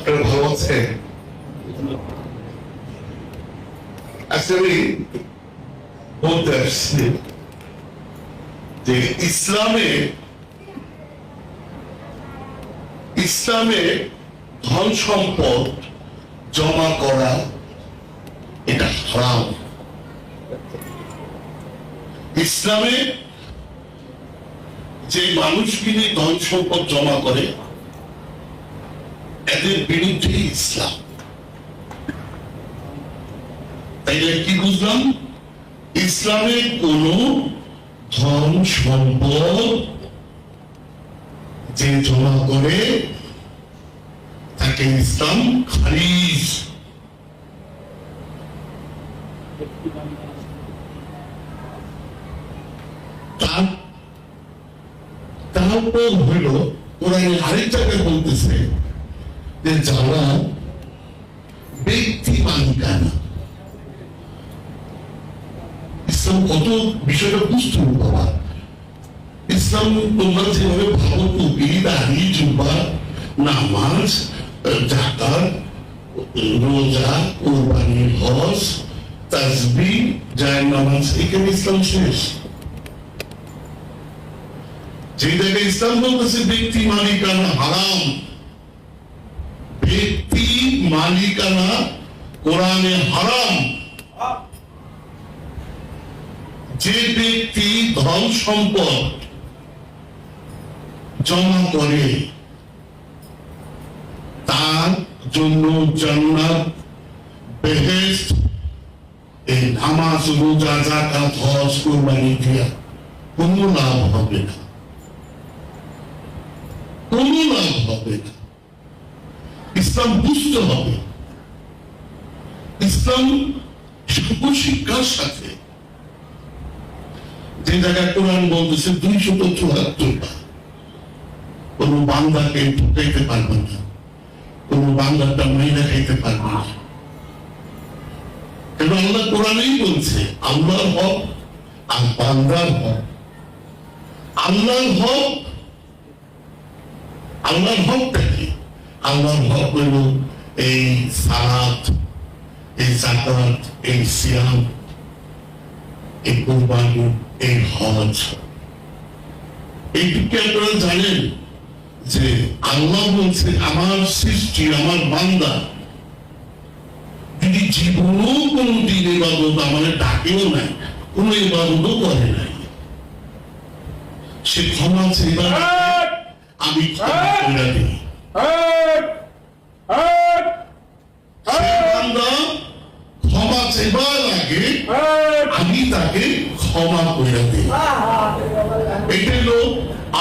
আপনারা ভালো আছে? আসলে বলতে আসছি যে ইসলামে ধন সম্পদ জমা করা এটা হারাম। ইসলামে যে মানুষগুলি ধন সম্পদ জমা করে এদের বিরুদ্ধে ইসলাম। তাইলে কি বুঝলাম? ইসলামে কোন ধন সম্পদ যে জমা করে তাকে ইসলাম খারিজ। তারপর হইল কোরআনের আরেক জায়গায় বলতেছে যে যারা ব্যক্তি মালিকানা, ইসলাম কত বিষয়টা বুঝতে হবে বাবা। ইসলাম তোমরা যেভাবে ভালো টুপি, দাড়ি, জুব্বা, নামাজ, যাকাত, রোজা, কুরবানি, হজ, তাসবিহ, জায়ের নামাজ, এখানে ইসলাম শেষ। যে জায়গায় ইসলাম বলতেছে ব্যক্তি মালিকানা হারাম, ব্যক্তি মালিকানা কোরআনে হারাম। যে ব্যক্তি ধন সম্পদ জমা করে তার জন্য জান্নাত, বেহেশত, এই নামাজ, রোজা, যাকাত, হজ, কুরবানি দিয়া কোনো লাভ হবে না, কোনো লাভ হবে না। ইসলাম বুঝতে হবে। ইসলাম শিক্ষার সাথে যে জায়গায় কোরআন বলতেছে 274 কোন বান্দাকে ঠকাইতে পারবে না, কোন বান্দাটা মাইনা খাইতে পারবে না। কিন্তু আল্লাহ কোরআনেই বলছে আল্লাহর হক আর বান্দার হক। আল্লাহর হক, আল্লাহর হকটা কি? আল্লাহর হক হইল এই সালাত, এই যাকাত, এই সিয়াম, এই কুরবানি, এই হজ। এইটুকু আপনারা জানেন যে আল্লাহ বলছে আমার সৃষ্টি, আমার বান্দা যদি জীবনও কোনদিন ইবাদত আমার ডাকেও নাই, কোন ইবাদতও করে নাই, সে ক্ষমা চেয়ে আমি ক্ষমা করে দিই। ক্ষমা চেবার আগে আমি তাকে ক্ষমা করে দিই। এটা হলো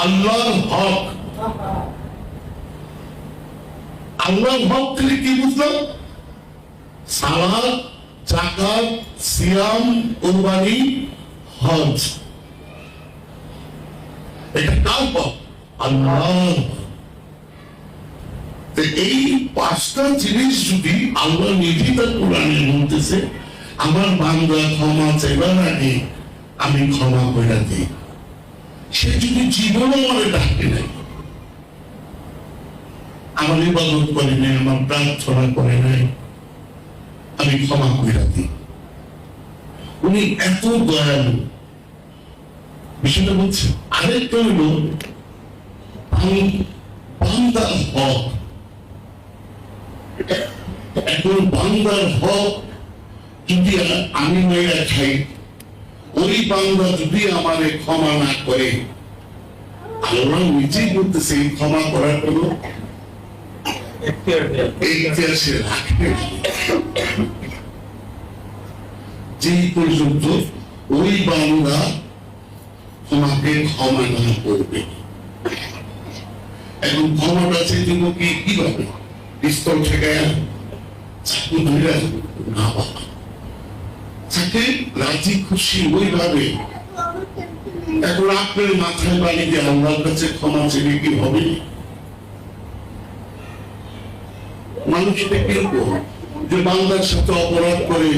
আল্লাহর হক। আল্লাহর হক থেকে কি বুঝলাম? সালাত, যাকাত, সিয়াম, কুরবানি, হজ। এটা কার হক? আল্লাহর। এই পাঁচটা জিনিস যদি আল্লাহ নিজে তার কোরআনে বলতেছে আমার বান্দা ক্ষমা চাইবার আগে আমি ক্ষমা করে দিই, সে যদি জীবনও আমার ডাকে নাই, আমার ইবাদত করে নাই, আমার প্রার্থনা করে নাই, আমি ক্ষমা করে দিই। উনি এত দয়ালু। বিষয়টা বলছে আরেকটা হইল বান্দার হক। এখন বান্দার হক যদি আমি মেয়েরা খাই, ওই বান্দা যদি আমারে ক্ষমা না করে, আল্লাহ নিজেই বলতেছে ক্ষমা করার কোন ইতিহাসে রাখে যে পর্যন্ত ওই বান্দা তোমাকে ক্ষমা না করবে। এখন ক্ষমাটা চাইতে কি কিভাবে? পিস্তল থেকে চাকু ধরে না, বাবা তাকে রাজি খুশি ওইভাবে। এখন আপনার মাথায় বাড়ি দিয়ে আল্লাহর কাছে ক্ষমা চেয়ে কি হবে? মানুষটা কিরকম যে বান্দার সাথে অপরাধ করে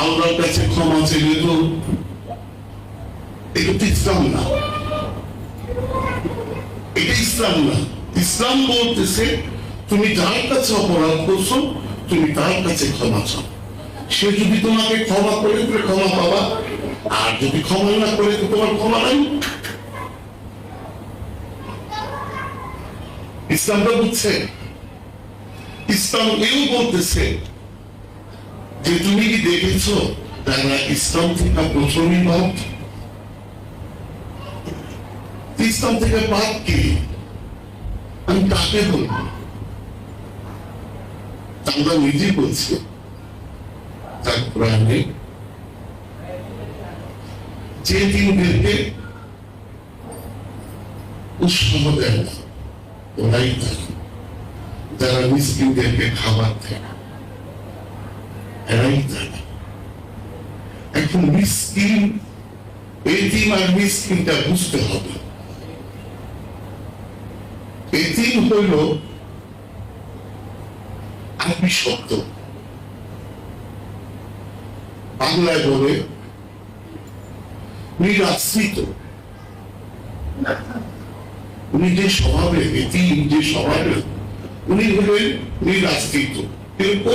আল্লাহর কাছে ক্ষমা চেয়ে, তো এটা তো ইসলাম না, এটা ইসলাম না। ইসলাম বলতেছে তুমি যার কাছে অপরাধ করছো তুমি তার কাছে ক্ষমা চাও, সে যদি তোমাকে ক্ষমা করে তুমি ক্ষমা পাবা, আর যদি ক্ষমা না করে তো তোমার ক্ষমা নাই। ইসলামটা বুঝছে, ইসলাম এও বলতেছে যে তুমি কি দেখেছো যারা ইসলাম থেকে প্রথমই বাদ, ইসলাম থেকে বাদ কি আমি তাকে বলবো, আমরা নিজে বলছি তার কোরআনে যে দিনদেরকে উৎসাহ দেয় না ওরাই থাকে, যারা মিসকিনদেরকে খাবার দেয় এরাই থাকে। এখন মিসকিন এতিম আর মিসকিনটা বুঝতে হবে। এতিম হইল আরবি শব্দ, বাংলায় বলে নিরাশ্রিত। উনি যে স্বভাবে এতিম, যে স্বভাবে উনি হলেন নিরাশ্রিত, কিন্তু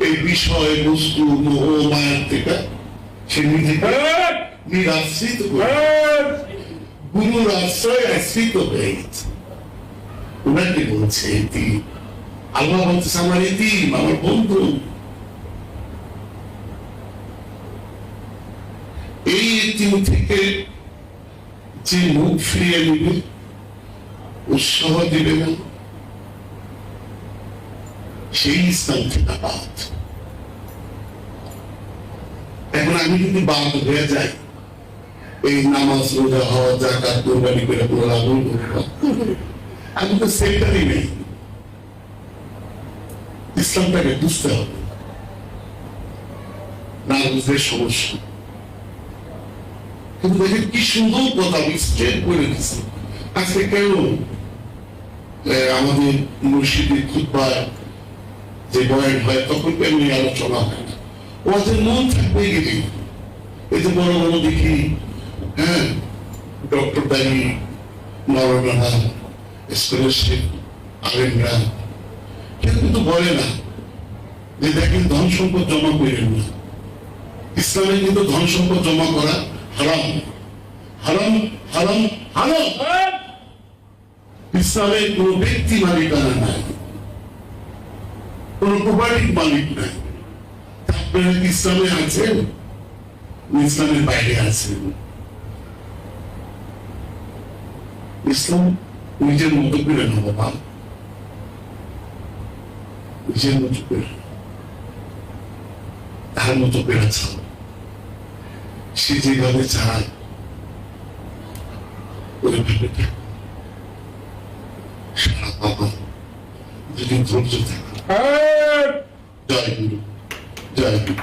এই বিষয় বস্তু মোহ মায়ার থেকে সে নিজেকে নিরাশ্রিত করে গুরুর আশ্রয় আশ্রিত হয়ে গেছে। ওনাকে বলছে এতিম, আল্লাহ বলতেছে আমার এতিম, আমার বন্ধু। এই এতিম থেকে যে মুখ ফিরিয়ে নিবে, উৎসাহ দিবে না, সেই ইসলাম থেকে বাদ। এখন আমি যদি বাদ হয়ে যাই, এই নামাজ রোজা হওয়া যাকাত কোরবানি করে কোনো লাভ করবো, আমি তো সেটারই নেই। ইসলামটাকে বুঝতে হবে, না বুঝলে সমস্যা। কিন্তু দেখেন কি সুন্দর কথা আমি স্ট্রেট করে দিচ্ছি। আজকে কেন আমাদের মুর্শিদের খুতবায় যে বয়ান হয় তখন কেন আলোচনা হয় না? ওদের মন থাকবে গেলে এই যে বড় বড় দেখি, হ্যাঁ, ডক্টর দায়ী, মৌলানা, স্কলারশিপ, আলেমরা, কেউ কিন্তু বলে না যে দেখেন ধন সম্পদ জমা করেন না। ইসলামে কিন্তু ধন সম্পদ জমা করা হারাম, হারাম, হারাম, হারাম। ইসলামে কোন ব্যক্তি মালিকানা নাই, কোন প্রপার্টির মালিক নাই। আপনারা ইসলামে আছেন, ইসলামের বাইরে আছেন। ইসলাম নিজের মতো করে নেব, নিজের মতো করে, তার মতো করে চাও, সে যেভাবে চায় ওইভাবে সারা বাবা যদি ধৈর্য থাকে। জয় গুরু, জয় গুরু।